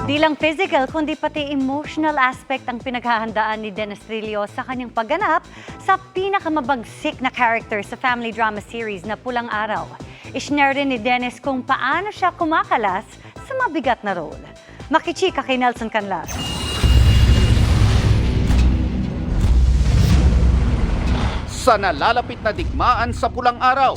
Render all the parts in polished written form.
Di lang physical, kundi pati emotional aspect ang pinaghahandaan ni Dennis Trillo sa kanyang pagganap sa pinakamabagsik na character sa family drama series na Pulang Araw. Ishinare rin ni Dennis kung paano siya kumakalas sa mabigat na role. Makichika kay Nelson Canlas. Sa nalalapit na digmaan sa Pulang Araw,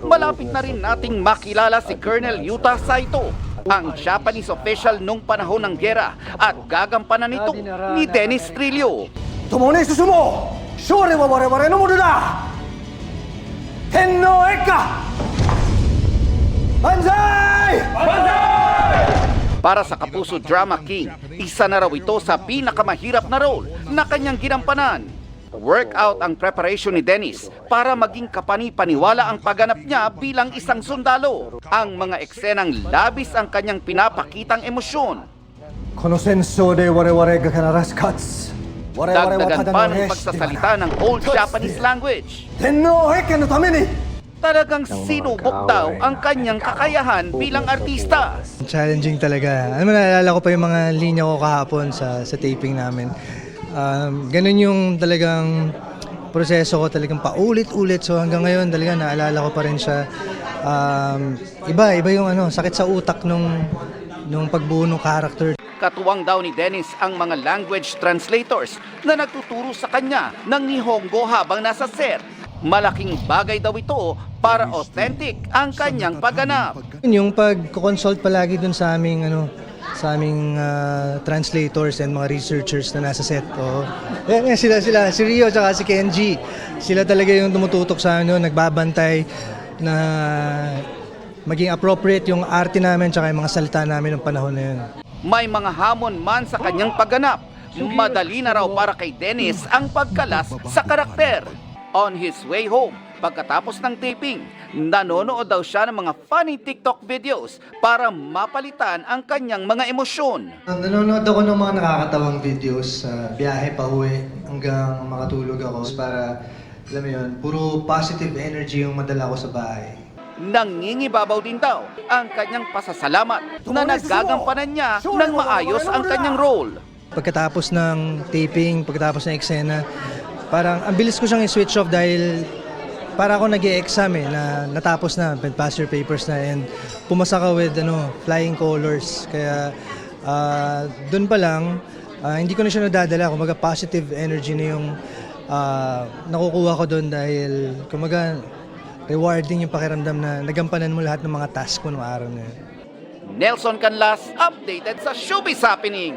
malapit na rin nating makilala si Colonel Yuta Saito, ang Japanese official nung panahon ng giyera at gagampanan nito ni Dennis Trillo. Tomone susumo! Shore wa wareware no mono da! Tenno Eka! Banzai! Banzai! Para sa Kapuso Drama King, isa na raw ito sa pinakamahirap na role na kanyang ginampanan. Workout ang preparation ni Dennis para maging kapani-paniwala ang pagganap niya bilang isang sundalo. Ang mga eksenang labis ang kanyang pinapakitang emosyon. Kono sensou de wareware ga kanarasu katsu. Dagdagan pa ng pagsasalita ng Old Japanese language. Tenno Eka no tame ni! Talagang sinubok daw ang kanyang kakayahan bilang artista. Challenging talaga. Alam mo, naalala ko pa yung mga linya ko kahapon sa taping namin. Ganun yung talagang proseso ko, talagang paulit-ulit. So hanggang ngayon talaga naalala ko pa rin siya. Iba yung sakit sa utak nung pagbuo ng character. Katuwang daw ni Dennis ang mga language translators na nagtuturo sa kanya ng Nihongo habang nasa set. Malaking bagay daw ito para authentic ang kanyang pagganap. Yung pag-consult palagi dun sa aming translators and mga researchers na nasa set. Sila, si Rio at si Kenji. Sila talaga yung tumututok sa nagbabantay na maging appropriate yung arte namin at yung mga salita namin ng panahon na yun. May mga hamon man sa kanyang pagganap. Madali na raw para kay Dennis ang pagkalas sa karakter. On his way home, pagkatapos ng taping, nanonood daw siya ng mga funny TikTok videos para mapalitan ang kanyang mga emosyon. Nanonood ako ng mga nakakatawang videos sa biyahe pa uwi hanggang makatulog ako para, alam mo yun, puro positive energy yung madala ko sa bahay. Nangingibabaw din daw ang kanyang pasasalamat na naggagampanan niya ng maayos ang kanyang role. Pagkatapos ng taping, pagkatapos ng eksena, parang ang bilis ko siyang i-switch off dahil para ako nag-e-exam na natapos na, pass your papers na and pumasa ka with flying colors. Kaya doon pa lang, hindi ko na siya nadadala. Kumaga positive energy na yung nakukuha ko doon dahil kumaga rewarding yung pakiramdam na nagampanan mo lahat ng mga task mo noong araw na yun. Nelson Canlas, updated sa Showbiz Happening.